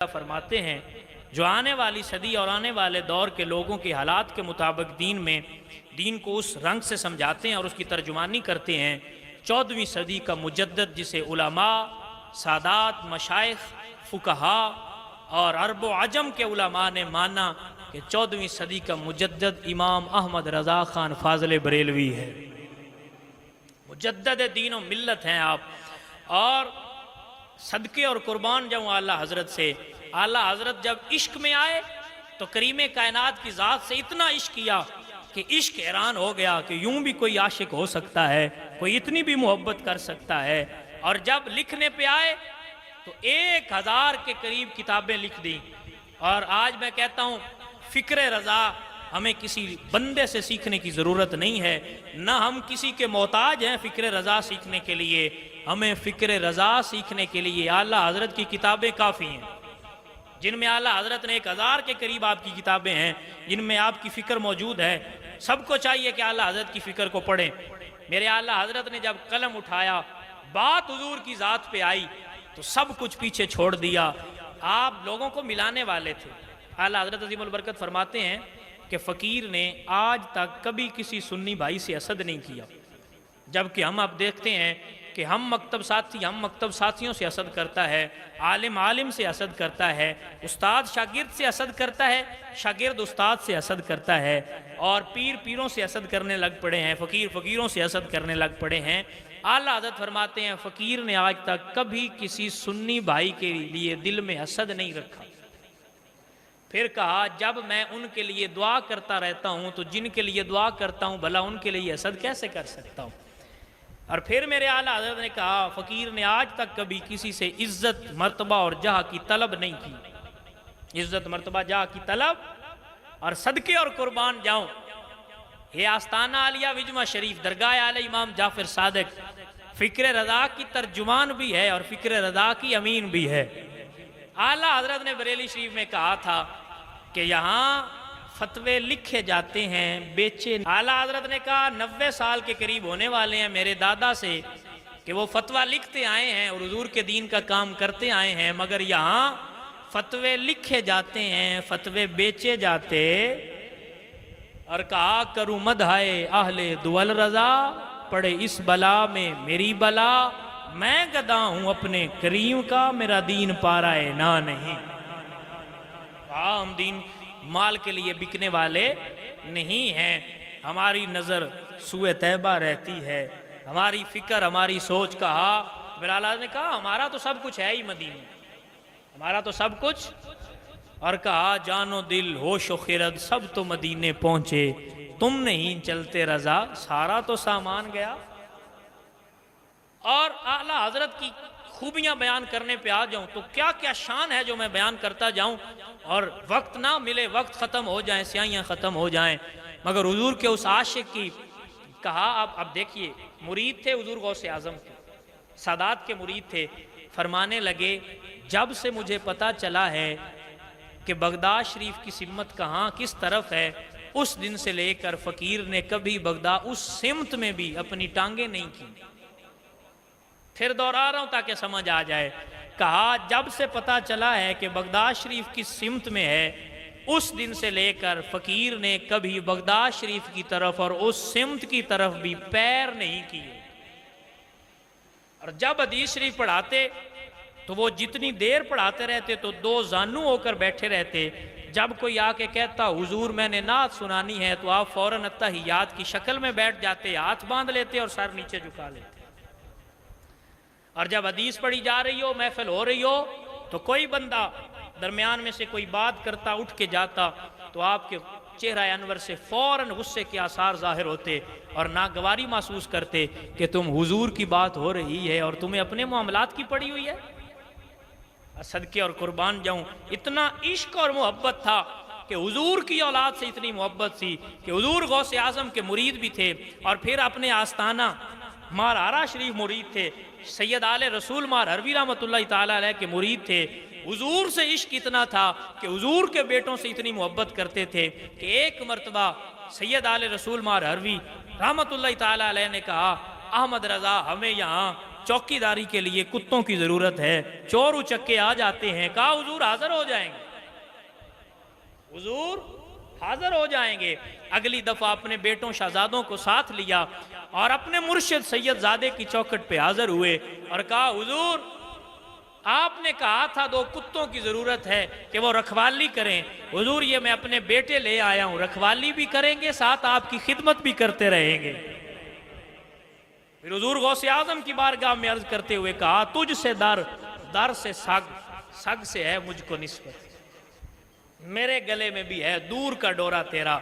फरमाते हैं जो आने वाली सदी और आने वाले दौर के लोगों के हालात के मुताबिक दीन को उस रंग से समझाते हैं और उसकी तर्जुमानी करते हैं। 14वीं सदी का मुजद्दद जिसे उलमा, सादात, मशाइख, फुकहा और अरब व अजम के उलमा ने माना कि 14वीं सदी का मुजद्दद इमाम अहमद रज़ा ख़ान फ़ाज़िल बरेलवी है। मुजद्दद दीन व मिल्लत हैं आप। और सदके और कुर्बान जाऊँ आला हज़रत से। आला हज़रत जब इश्क में आए तो करीम कायनात की ज़ात से इतना इश्क किया कि इश्क हैरान हो गया कि यूं भी कोई आशिक हो सकता है, कोई इतनी भी मोहब्बत कर सकता है। और जब लिखने पे आए तो 1000 के करीब किताबें लिख दी। और आज मैं कहता हूँ फ़िक्र रज़ा हमें किसी बंदे से सीखने की ज़रूरत नहीं है, ना हम किसी के मोहताज हैं फ़िक्र रज़ा सीखने के लिए। हमें फ़िक्र रज़ा सीखने के लिए आला हज़रत की किताबें काफ़ी हैं, जिनमें आला हज़रत ने 1000 के करीब आपकी किताबें हैं जिनमें आपकी फ़िक्र मौजूद है। सबको चाहिए कि आला हज़रत की फ़िक्र को पढ़ें। मेरे आला हज़रत ने जब कलम उठाया, बात हुजूर की ज़ात पे आई तो सब कुछ पीछे छोड़ दिया। आप लोगों को मिलाने वाले थे। आला हज़रत अज़ीमुल बरकत फरमाते हैं कि फ़कीर ने आज तक कभी किसी सुन्नी भाई से हसद नहीं किया, जबकि हम अब देखते हैं कि हम मकतब साथियों से हसद करता है, आलिम से हसद करता है, उस्ताद शागिर्द से हसद करता है, शागिर्द उस्ताद से हसद करता है, और पीरों से हसद करने लग पड़े हैं, फ़कीरों से हसद करने लग पड़े हैं। आला हज़रत फरमाते हैं फ़कीर ने आज तक कभी किसी सुन्नी भाई के लिए दिल में हसद नहीं रखा। फिर कहा जब मैं उनके लिए दुआ करता रहता हूँ तो जिनके लिए दुआ करता हूँ भला उनके लिए हसद कैसे कर सकता हूँ। और फिर मेरे आला हज़रत ने कहा फ़कीर ने आज तक कभी किसी से इज़्ज़त, मर्तबा और जहाँ की तलब नहीं की। इज़्ज़त, मर्तबा, जहाँ की तलब। और सदके और कुर्बान जाऊँ, ये आस्ताना आलिया विजमा शरीफ दरगाह आले इमाम जाफ़र सादिक फ़िक्र रज़ा की तर्जुमान भी है और फ़िक्र रज़ा की अमीन भी है। आला हज़रत ने बरेली शरीफ में कहा था कि यहाँ फतवे लिखे जाते हैं, बेचे। आला हज़रत ने कहा 90 साल के करीब होने वाले हैं मेरे दादा से कि वो फतवा लिखते आए हैं और हुजूर के दीन का काम करते आए हैं, मगर यहाँ फतवे लिखे जाते हैं, फतवे बेचे जाते। और कहा करूँ मदहाए अहले दुअल रज़ा, पड़े इस बला में मेरी बला, मैं गदा हूँ अपने करीम का, मेरा दीन पाराए ना नहीं। हम दीन माल के लिए बिकने वाले नहीं हैं। हमारी नज़र सुए तैबा रहती है, हमारी फ़िक्र, हमारी सोच। कहा बिलाल ने कहा हमारा तो सब कुछ है ही मदीने, हमारा तो सब कुछ। और कहा जानो दिल होश व खिरद सब तो मदीने पहुँचे, तुम नहीं चलते रज़ा सारा तो सामान गया। और आला हज़रत की खूबियाँ बयान करने पे आ जाऊँ तो क्या क्या शान है जो मैं बयान करता जाऊँ और वक्त ना मिले, वक्त ख़त्म हो जाए, स्याहियाँ ख़त्म हो जाएं। मगर हुजूर के उस आशिक की कहा अब देखिए, मुरीद थे हुजूर गौसे आज़म के, सादात के मुरीद थे। फरमाने लगे जब से मुझे पता चला है कि बगदाद शरीफ की सिमत कहाँ किस तरफ है, उस दिन से लेकर फ़कीर ने कभी बगदाद उस सिमत में भी अपनी टांगे नहीं की। फिर दोहरा रहा हूं ताकि समझ आ जाए। कहा जब से पता चला है कि बगदाद शरीफ की सिमत में है, उस दिन से लेकर फ़कीर ने कभी बगदाद शरीफ की तरफ और उस सिमत की तरफ भी पैर नहीं किए। और जब हदीस शरीफ पढ़ाते तो वो जितनी देर पढ़ाते रहते तो 2 जानू होकर बैठे रहते। जब कोई आके कहता हुजूर मैंने नात सुनानी है तो आप फौरन अत्तहियात की शक्ल में बैठ जाते, हाथ बांध लेते और सर नीचे झुका लेते। और जब हदीस पढ़ी जा रही हो, महफिल हो रही हो, तो कोई बंदा दरमियान में से कोई बात करता, उठ के जाता तो आपके चेहरा अनवर से फौरन गुस्से के आसार जाहिर होते और नागवारी महसूस करते कि तुम हुजूर की बात हो रही है और तुम्हें अपने मामलात की पड़ी हुई है। सदके और कुर्बान जाऊं, इतना इश्क और मोहब्बत था कि हुजूर की औलाद से इतनी मोहब्बत थी कि हुजूर गौसे आज़म के मुरीद भी थे और फिर अपने आस्ताना मारहारा शरीफ मुरीद थे। सैयद आले रसूल मार हरवी रहमतुल्लाह ताला अलैह के मुरीद थे। हुजूर से इश्क इतना था कि हुजूर के बेटों से इतनी मोहब्बत करते थे कि एक मरतबा सैयद आले रसूल मार हरवी रहमतुल्लाह ताला अलैह ने कहा अहमद रज़ा हमें यहाँ चौकीदारी के लिए कुत्तों की जरूरत है। चोर उचक्के आ जाते हैं, कहा हुजूर हाजिर हो जाएंगे, हुजूर हाजिर हो जाएंगे। अगली दफा अपने बेटों शहजादों को साथ लिया और अपने मुर्शिद सैयदजादे की चौखट पे हाजिर हुए और कहा हुजूर आपने कहा था 2 कुत्तों की जरूरत है कि वो रखवाली करें, हुजूर ये मैं अपने बेटे ले आया हूं, रखवाली भी करेंगे साथ आपकी खिदमत भी करते रहेंगे। फिर हुजूर गौसे आजम की बारगाह में अर्ज करते हुए कहा तुझसे दर, दर से सग, सग से है मुझको निस्बत, मेरे गले में भी है दूर का डोरा तेरा।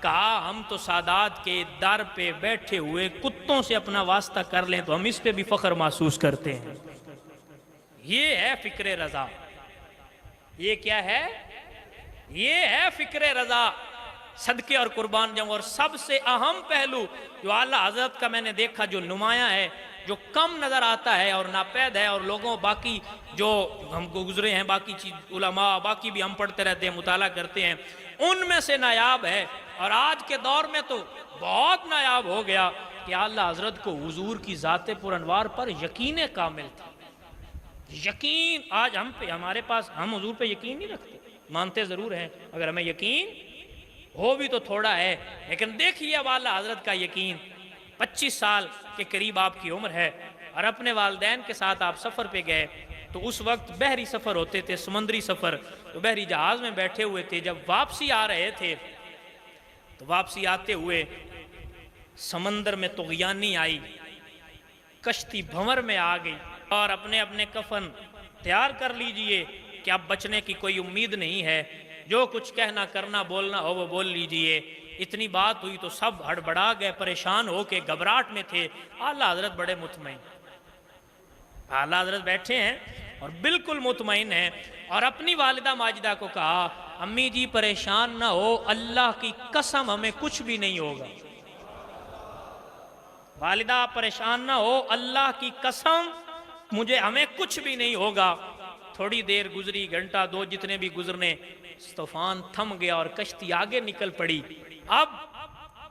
कहा हम तो सादात के दर पे बैठे हुए कुत्तों से अपना वास्ता कर लें तो हम इस पे भी फख्र महसूस करते हैं। ये है फिक्र रजा। ये क्या है? ये है फिक्र रजा, सदके और कुर्बान जाऊं। और सबसे अहम पहलू जो आला हजरत का मैंने देखा जो नुमाया है, जो कम नजर आता है और नापैद है, और लोगों बाकी जो हम गुजरे हैं, बाकी चीज उलमा बाकी भी हम पढ़ते रहते हैं, मुताला करते हैं, उनमें से नायाब है। और आज के दौर में तो बहुत नायाब हो गया कि आला हजरत को हुजूर की ज़ाते पुरअनवार पर यकीन कामिल था। यकीन आज हम पे, हमारे पास, हम हुजूर पे यकीन नहीं रखते, मानते ज़रूर हैं, अगर हमें यकीन हो भी तो थोड़ा है, लेकिन देखिए अब आला हजरत का यकीन। 25 साल के करीब आपकी उम्र है और अपने वालदैन के साथ आप सफ़र पे गए, तो उस वक्त बहरी सफ़र होते थे, समुद्री सफ़र, तो बहरी जहाज़ में बैठे हुए थे। जब वापसी आ रहे थे तो वापसी आते हुए समंदर में तुग़यानी आई, कश्ती भंवर में आ गई और अपने अपने कफन तैयार कर लीजिए कि अब बचने की कोई उम्मीद नहीं है, जो कुछ कहना करना बोलना हो वो बोल लीजिए। इतनी बात हुई तो सब हड़बड़ा गए, परेशान होके घबराहट में थे। आला हजरत बड़े मुतमईन, आला हजरत बैठे हैं और बिल्कुल मुतमईन हैं, और अपनी वालिदा माजिदा को कहा अम्मी जी परेशान ना हो, अल्लाह की कसम हमें कुछ भी नहीं होगा। वालिदा परेशान ना हो, अल्लाह की कसम मुझे हमें कुछ भी नहीं होगा। थोड़ी देर गुजरी, घंटा 2 जितने भी गुजरने, तूफान थम गया और कश्ती आगे निकल पड़ी। अब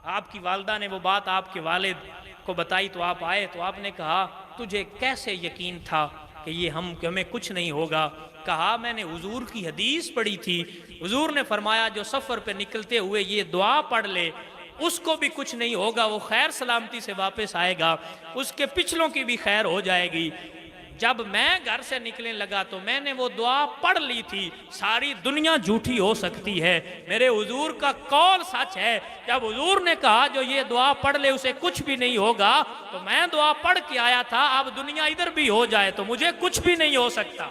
आपकी वालिदा ने वो बात आपके वालिद को बताई तो आप आए, तो आपने कहा तुझे कैसे यकीन था कि ये हमें कुछ नहीं होगा? कहा मैंने हुजूर की हदीस पढ़ी थी, हुजूर ने फरमाया जो सफ़र पे निकलते हुए ये दुआ पढ़ ले उसको भी कुछ नहीं होगा, वो खैर सलामती से वापस आएगा, उसके पिछलों की भी खैर हो जाएगी। जब मैं घर से निकलने लगा तो मैंने वो दुआ पढ़ ली थी। सारी दुनिया झूठी हो सकती है, मेरे हुजूर का कौल सच है। जब हुजूर ने कहा जो ये दुआ पढ़ ले उसे कुछ भी नहीं होगा, तो मैं दुआ पढ़ के आया था। अब दुनिया इधर भी हो जाए तो मुझे कुछ भी नहीं हो सकता।